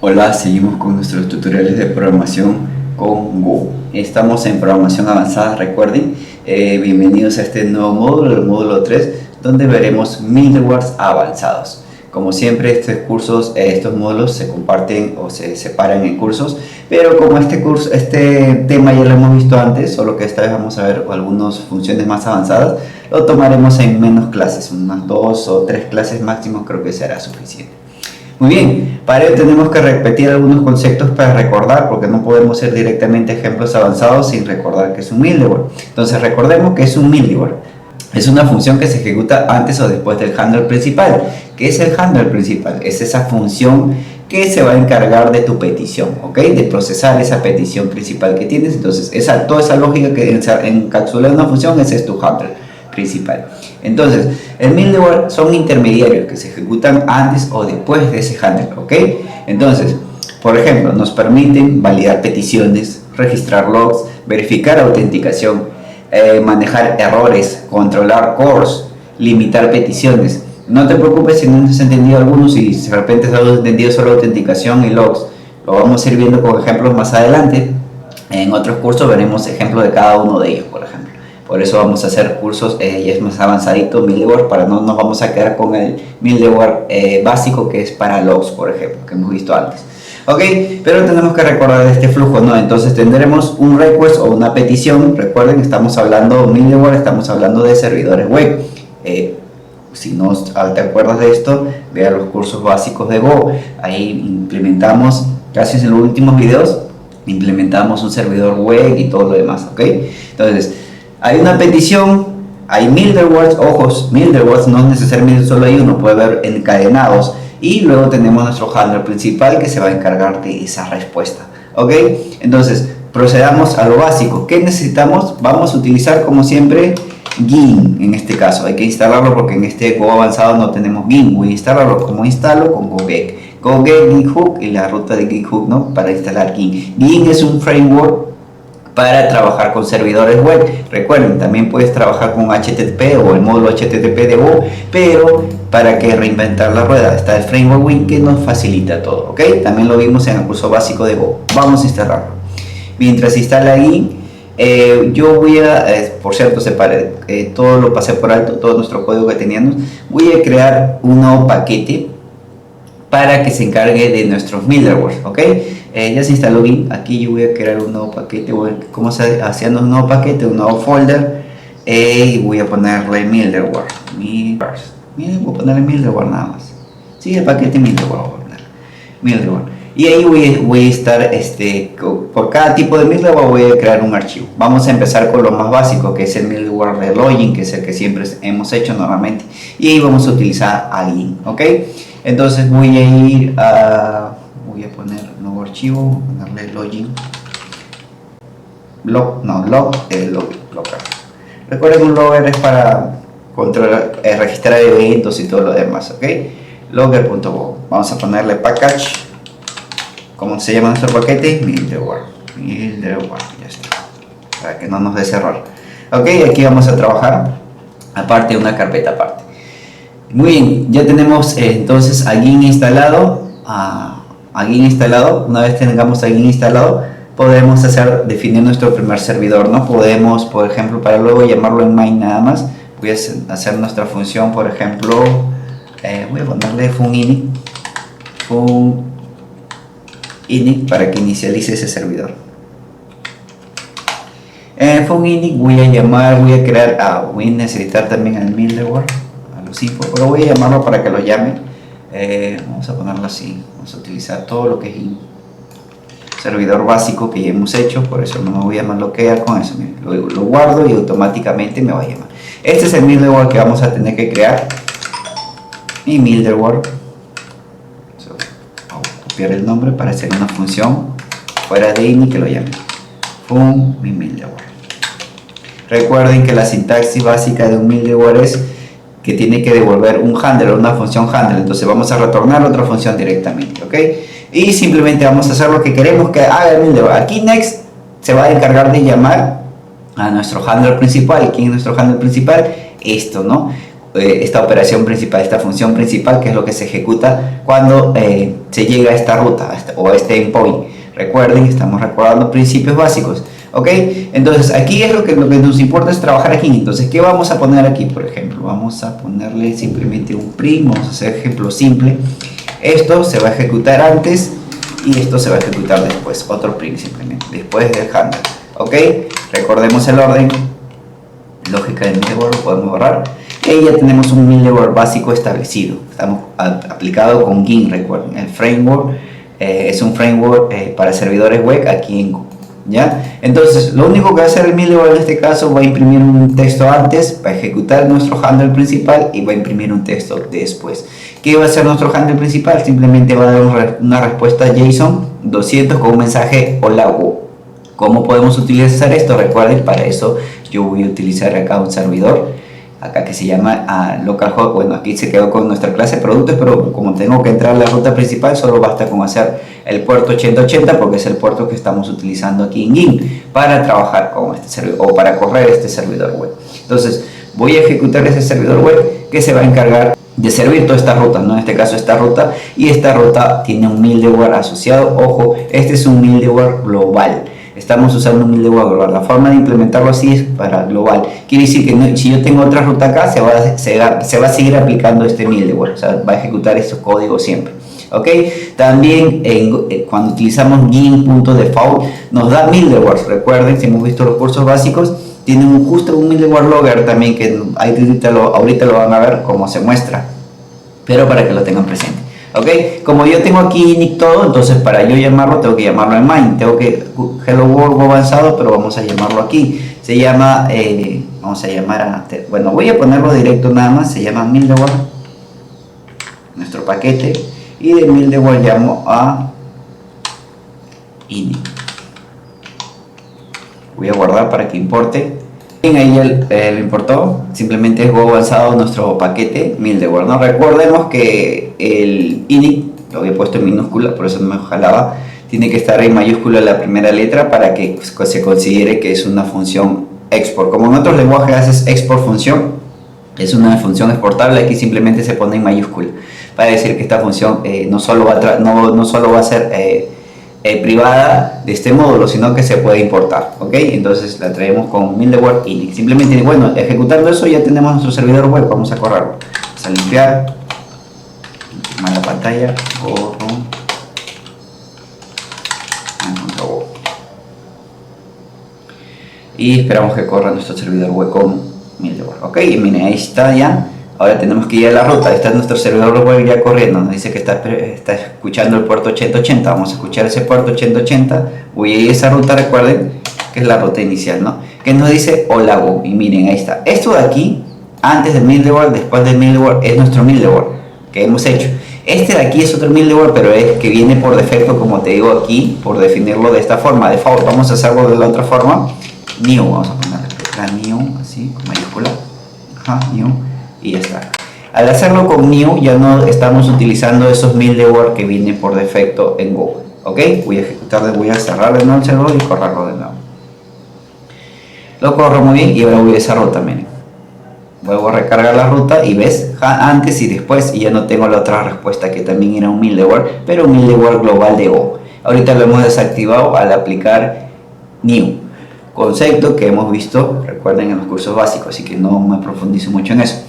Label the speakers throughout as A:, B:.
A: Hola, seguimos con nuestros tutoriales de programación con Go. Estamos en programación avanzada, recuerden. Bienvenidos a este nuevo módulo, el módulo 3, donde veremos middlewares avanzados. Como siempre, estos módulos se comparten o se separan en cursos, pero como este tema ya lo hemos visto antes, solo que esta vez vamos a ver algunas funciones más avanzadas, lo tomaremos en menos clases, unas 2 o 3 clases máximo, creo que será suficiente. Muy bien, para ello tenemos que repetir algunos conceptos para recordar, porque no podemos hacer directamente ejemplos avanzados sin recordar que es un middleware. Entonces recordemos que es un middleware. Es una función que se ejecuta antes o después del handler principal. ¿Qué es el handler principal? Es esa función que se va a encargar de tu petición, ¿ok? De procesar esa petición principal que tienes. Entonces, toda esa lógica que encapsula una función, ese es tu handler principal. Entonces, el middleware son intermediarios que se ejecutan antes o después de ese handler, ¿ok? Entonces, por ejemplo, nos permiten validar peticiones, registrar logs, verificar autenticación, manejar errores, controlar cores, limitar peticiones. No te preocupes si no has entendido algunos y si de repente has entendido solo autenticación y logs. Lo vamos a ir viendo con ejemplos más adelante. En otros cursos veremos ejemplos de cada uno de ellos, por ejemplo. Por eso vamos a hacer cursos ya es más avanzadito middleware, para no nos vamos a quedar con el middleware básico que es para logs, por ejemplo, que hemos visto antes. Ok, pero tenemos que recordar de este flujo, ¿no? Entonces tendremos un request o una petición. Recuerden, estamos hablando middleware, estamos hablando de servidores web. Si no te acuerdas de esto, vea los cursos básicos de Go. Ahí implementamos, casi en los últimos videos, implementamos un servidor web y todo lo demás, ¿ok? Entonces, hay una petición, hay middlewares, ojos, middlewares no necesariamente solo hay uno, puede haber encadenados, y luego tenemos nuestro handler principal que se va a encargar de esa respuesta, ¿ok? Entonces, procedamos a lo básico. ¿Qué necesitamos? Vamos a utilizar como siempre Gin, en este caso, hay que instalarlo porque en este Go avanzado no tenemos Gin. Voy a instalarlo. Como instalo, con GoGet, Git Hook y la ruta de Git Hook, ¿no? Para instalar Gin. Gin es un framework para trabajar con servidores web. Recuerden, también puedes trabajar con HTTP o el módulo HTTP de Go, pero para que reinventar la rueda está el framework Win que nos facilita todo, ¿ok? También lo vimos en el curso básico de Go. Vamos a instalarlo. Mientras instala ahí, yo voy a, por cierto, separé, todo lo pasé por alto, todo nuestro código que teníamos. Voy a crear un nuevo paquete para que se encargue de nuestros middlewares, ¿ok? Ya se instaló bien. Aquí yo voy a crear un nuevo paquete. ¿Cómo se hace un nuevo paquete? Un nuevo folder. Y voy a ponerle middleware. Voy a ponerle middleware nada más. Sí, el paquete middleware. Voy a poner middleware. Y ahí voy a estar, por cada tipo de middleware voy a crear un archivo. Vamos a empezar con lo más básico, que es el middleware de login, que es el que siempre hemos hecho normalmente. Y ahí vamos a utilizar alguien, ¿ok? Entonces voy a ir a... voy a poner nuevo archivo, ponerle login, locker. Recuerden, un logger es para controlar, registrar eventos y todo lo demás, ¿ok? Logger.go. Vamos a ponerle package. ¿Cómo se llama nuestro paquete? Middleware, ya está, para que no nos dé error. Ok, aquí vamos a trabajar aparte, una carpeta aparte. Muy bien, ya tenemos entonces a Gin instalado. Una vez tengamos a Gin instalado, podemos definir nuestro primer servidor, ¿no? Podemos, por ejemplo, para luego llamarlo en main nada más, voy a hacer nuestra función, por ejemplo, voy a ponerle init para que inicialice ese servidor. Init voy a crear, voy a necesitar también el middleware, pero voy a llamarlo para que lo llame. Vamos a ponerlo así. Vamos a utilizar todo lo que es servidor básico que ya hemos hecho, por eso no me voy a bloquear con eso. Lo guardo y automáticamente me va a llamar. Este es el middleware que vamos a tener que crear. Mi middleware, voy a copiar el nombre para hacer una función fuera de init que lo llame mi middleware. Recuerden que la sintaxis básica de un middleware es que tiene que devolver un handler, una función handler. Entonces vamos a retornar otra función directamente, ¿ok? Y simplemente vamos a hacer lo que queremos que haga el middleware. Aquí next se va a encargar de llamar a nuestro handler principal. ¿Y quién es nuestro handler principal? Esto, ¿no? esta operación principal, esta función principal, que es lo que se ejecuta cuando se llega a esta ruta o a este endpoint. Recuerden, estamos recordando principios básicos. ¿Ok? Entonces aquí es lo que nos importa es trabajar aquí. Entonces, ¿qué vamos a poner aquí? Por ejemplo, vamos a ponerle simplemente un print. Vamos a hacer ejemplo simple. Esto se va a ejecutar antes y esto se va a ejecutar después. Otro print simplemente, después del handle. ¿Ok? Recordemos el orden. Lógica del middleware lo podemos borrar. Y ya tenemos un middleware básico establecido. Estamos aplicado con Gin, recuerden. El framework es un framework para servidores web aquí en Go. ¿Ya? Entonces, lo único que va a hacer el middleware en este caso va a imprimir un texto antes, va a ejecutar nuestro handle principal y va a imprimir un texto después. ¿Qué va a hacer nuestro handle principal? Simplemente va a dar una respuesta JSON 200 con un mensaje hola Go. ¿Cómo podemos utilizar esto? Recuerden, para eso yo voy a utilizar acá un servidor acá que se llama localhost. Bueno, aquí se quedó con nuestra clase de productos, pero como tengo que entrar a la ruta principal, solo basta con hacer el puerto 8080 porque es el puerto que estamos utilizando aquí en Gin para trabajar con este servidor o para correr este servidor web. Entonces voy a ejecutar ese servidor web que se va a encargar de servir toda esta ruta, ¿no? En este caso esta ruta, y esta ruta tiene un middleware asociado. Ojo, este es un middleware global. Estamos usando un middleware global. La forma de implementarlo así es para global. Quiere decir que no, si yo tengo otra ruta acá, se va a seguir aplicando este middleware. O sea, va a ejecutar estos códigos siempre. ¿Ok? También cuando utilizamos Gin.default nos da middlewares. Recuerden, si hemos visto los cursos básicos, tienen justo un middleware logger también que ahorita lo van a ver cómo se muestra. Pero para que lo tengan presente. ¿Ok? Como yo tengo aquí init todo, entonces para yo llamarlo tengo que llamarlo en main. Tengo que hello world avanzado, pero vamos a llamarlo aquí. Se llama, vamos a llamar bueno, voy a ponerlo directo nada más. Se llama middleware, nuestro paquete, y de middleware llamo a init. Voy a guardar para que importe. Ahí lo importó, simplemente es Go avanzado nuestro paquete middleware, ¿no? Recordemos que el init lo había puesto en minúscula, por eso no me jalaba. Tiene que estar en mayúscula la primera letra para que se considere que es una función export. Como en otros lenguajes haces export función, es una función exportable. Aquí simplemente se pone en mayúscula para decir que esta función no solo va a ser privada de este módulo, sino que se puede importar. ¿Ok? Entonces la traemos con middleware init. Simplemente, bueno, ejecutando eso ya tenemos nuestro servidor web. Vamos a correrlo. Vamos a limpiar la pantalla, borro, y esperamos que corra nuestro servidor web con middleware. Ok, y miren, ahí está ya. Ahora tenemos que ir a la ruta. Está nuestro servidor web ya corriendo. Nos dice que está escuchando el puerto 8080. Vamos a escuchar ese puerto 8080. Voy a ir a esa ruta, recuerden que es la ruta inicial, ¿no? Que nos dice hola Go. Y miren, ahí está. Esto de aquí, antes del middleware, después del middleware, es nuestro middleware que hemos hecho. Este de aquí es otro middleware, pero es que viene por defecto, como te digo aquí, por definirlo de esta forma. De favor, vamos a hacerlo de la otra forma. New, vamos a ponerle la new, así, con mayúscula. Ajá, new. Y ya está. Al hacerlo con new ya no estamos utilizando esos middleware que vienen por defecto en Go. Ok, voy a ejecutar, voy a cerrar de nuevo el servidor y correrlo de nuevo. Lo corro muy bien y ahora voy a esa ruta. Miren, vuelvo a recargar la ruta y ves antes y después, y ya no tengo la otra respuesta que también era un middleware, pero un middleware global de Go. Ahorita lo hemos desactivado al aplicar new, concepto que hemos visto, recuerden, en los cursos básicos, así que no me profundizo mucho en eso.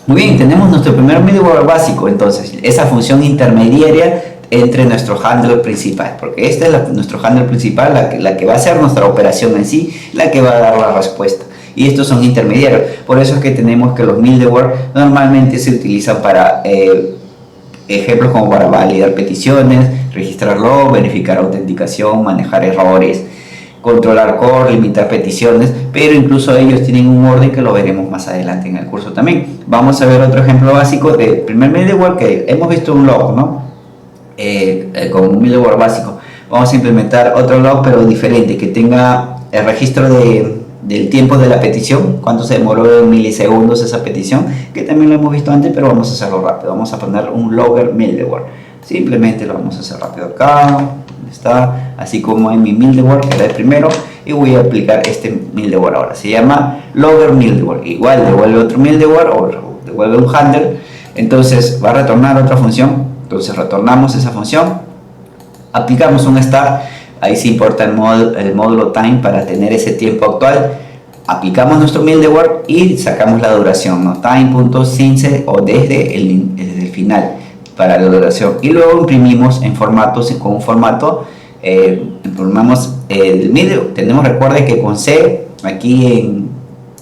A: Muy bien, tenemos nuestro primer middleware básico, entonces, esa función intermediaria entre nuestro handler principal, porque este es nuestro handler principal, la que va a hacer nuestra operación en sí, la que va a dar la respuesta. Y estos son intermediarios, por eso es que tenemos que los middleware normalmente se utilizan para ejemplos como para validar peticiones, registrar log, verificar autenticación, manejar errores, controlar core, limitar peticiones, pero incluso ellos tienen un orden que lo veremos más adelante en el curso también. Vamos a ver otro ejemplo básico del primer middleware que hemos visto, un log, ¿no? Con un middleware básico. Vamos a implementar otro log pero diferente, que tenga el registro del tiempo de la petición, cuánto se demoró en milisegundos esa petición, que también lo hemos visto antes, pero vamos a hacerlo rápido. Vamos a poner un logger middleware. Simplemente lo vamos a hacer rápido acá. Está así como en mi middleware, que era el primero, y voy a aplicar este middleware ahora. Se llama logger middleware. Igual devuelve otro middleware o vuelve un handler, entonces va a retornar otra función, entonces retornamos esa función, aplicamos un start, ahí sí importa el módulo time para tener ese tiempo actual, aplicamos nuestro middleware y sacamos la duración, ¿no? Time.since o desde el final para la duración, y luego imprimimos en formatos, con un formato, imprimimos el middleware. Recuerden que con C aquí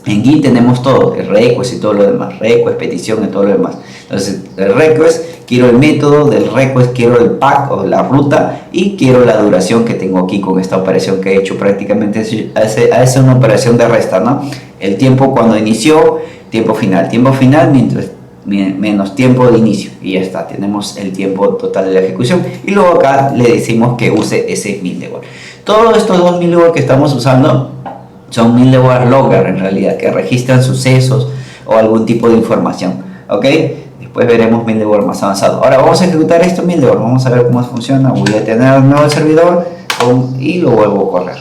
A: en Git tenemos todo, el request y todo lo demás, request, petición y todo lo demás. Entonces el request, quiero el método del request, quiero el pack o la ruta y quiero la duración que tengo aquí con esta operación que he hecho. Prácticamente es una operación de resta, ¿no? El tiempo cuando inició, tiempo final mientras menos tiempo de inicio, y ya está, tenemos el tiempo total de la ejecución, y luego acá le decimos que use ese middleware. Todos estos dos middleware que estamos usando son middleware logger en realidad, que registran sucesos o algún tipo de información, ¿ok? Después veremos middleware más avanzado. Ahora vamos a ejecutar este middleware, vamos a ver cómo funciona. Voy a tener un nuevo servidor y lo vuelvo a correr.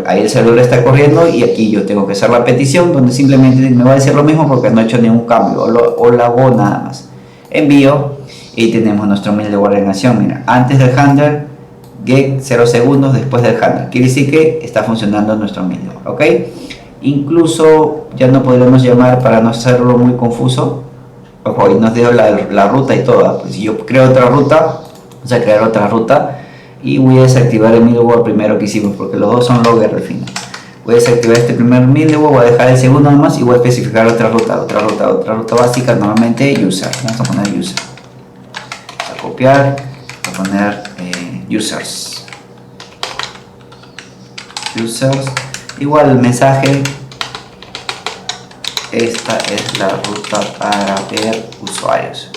A: Ahí el servidor está corriendo y aquí yo tengo que hacer la petición, donde simplemente me va a decir lo mismo porque no he hecho ningún cambio, o la hago nada más. Envío y tenemos nuestro middleware en acción. Mira, antes del handler, get 0 segundos después del handler, quiere decir que está funcionando nuestro middleware, ¿ok? Incluso ya no podremos llamar, para no hacerlo muy confuso, ojo, y nos dio la ruta y todo. Pues si yo creo otra ruta, vamos a crear otra ruta y voy a desactivar el middleware primero que hicimos, porque los dos son logger al final. Voy a desactivar este primer middleware, voy a dejar el segundo nomás y voy a especificar otra ruta básica, normalmente user. Vamos a poner user, a copiar, a poner users, igual el mensaje, esta es la ruta para ver usuarios,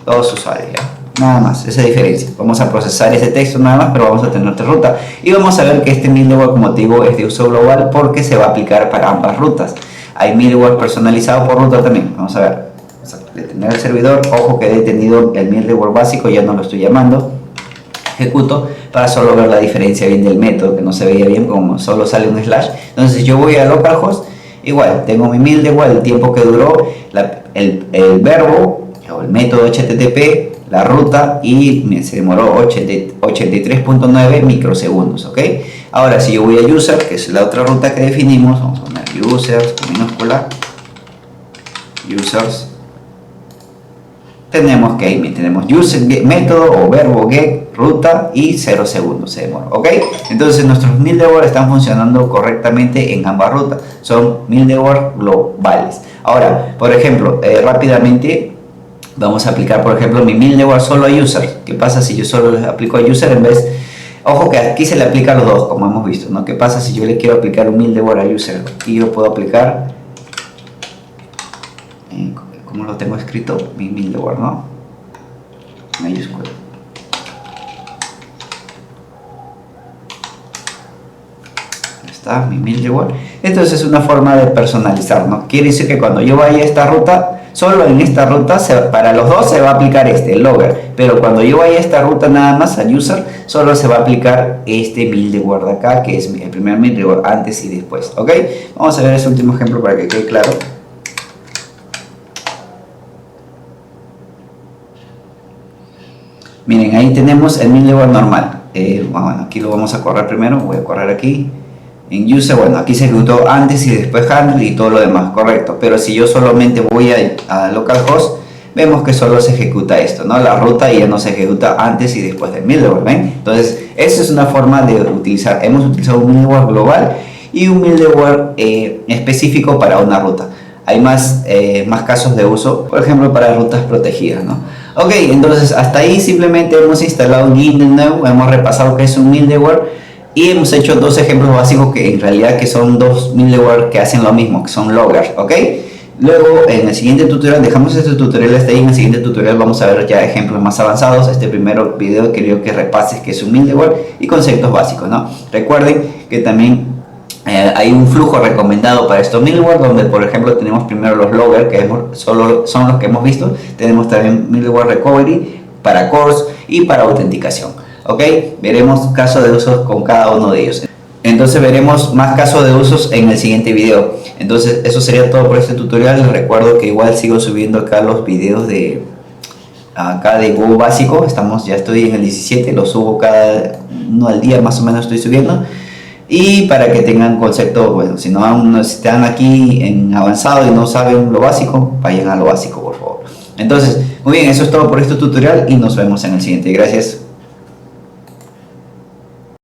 A: dos usuarios, ya. Nada más, esa diferencia. Vamos a procesar ese texto nada más, pero vamos a tener otra ruta. Y vamos a ver que este middleware, como te digo, es de uso global porque se va a aplicar para ambas rutas. Hay middleware personalizado por ruta también. Vamos a ver. Vamos a detener el servidor. Ojo que he detenido el middleware básico, ya no lo estoy llamando. Ejecuto para solo ver la diferencia bien del método, que no se veía bien como solo sale un slash. Entonces yo voy a localhost. Igual, tengo mi middleware, el tiempo que duró, el verbo o el método HTTP, la ruta, y se demoró 83.9 microsegundos, ¿ok? Ahora si yo voy a user, que es la otra ruta que definimos, vamos a poner users con minúscula, users, tenemos user, método o verbo get, ruta y 0 segundos se demoró, ¿ok? Entonces nuestros middleware están funcionando correctamente en ambas rutas, son middleware globales. Ahora, por ejemplo, rápidamente vamos a aplicar, por ejemplo, mi middleware solo a user. ¿Qué pasa si yo solo le aplico a user en vez? Ojo que aquí se le aplica a los dos, como hemos visto, ¿no? ¿Qué pasa si yo le quiero aplicar un middleware a user? Aquí yo puedo aplicar, ¿cómo lo tengo escrito? Mi middleware, ¿no? Mayúscula. Ahí está, mi middleware. Entonces es una forma de personalizar, ¿no? Quiere decir que cuando yo vaya a esta ruta, solo en esta ruta, para los dos se va a aplicar el logger, pero cuando yo vaya a esta ruta nada más a user, solo se va a aplicar este middleware de acá, que es el primer middleware, antes y después, ¿ok? Vamos a ver ese último ejemplo para que quede claro. Miren, ahí tenemos el middleware normal. Bueno, aquí lo vamos a correr primero, voy a correr aquí. En user, bueno, aquí se ejecutó antes y después handle y todo lo demás, correcto. Pero si yo solamente voy a localhost, vemos que solo se ejecuta esto, ¿no? La ruta ya no se ejecuta antes y después del middleware, ¿ven? Entonces, esa es una forma de utilizar. Hemos utilizado un middleware global y un middleware específico para una ruta. Hay más casos de uso, por ejemplo, para rutas protegidas, ¿no? Ok, entonces hasta ahí simplemente hemos instalado Git hemos repasado que es un middleware. Y hemos hecho dos ejemplos básicos que en realidad que son dos middleware que hacen lo mismo, que son loggers, ¿ok? Luego en el siguiente tutorial, dejamos este tutorial hasta ahí, en el siguiente tutorial vamos a ver ya ejemplos más avanzados. Este primero video quería que repases que es un middleware y conceptos básicos, ¿no? Recuerden que también hay un flujo recomendado para estos middleware, donde por ejemplo tenemos primero los loggers, que solo son los que hemos visto. Tenemos también middleware recovery para cores y para autenticación. Ok, veremos casos de uso con cada uno de ellos. Entonces veremos más casos de usos en el siguiente video. Entonces eso sería todo por este tutorial. Les recuerdo que igual sigo subiendo acá los videos de acá de Go básico. Ya estoy en el 17, lo subo cada uno al día más o menos estoy subiendo. Y para que tengan concepto, bueno, si no están aquí en avanzado y no saben lo básico, vayan a lo básico por favor. Entonces, muy bien, eso es todo por este tutorial y nos vemos en el siguiente. Gracias.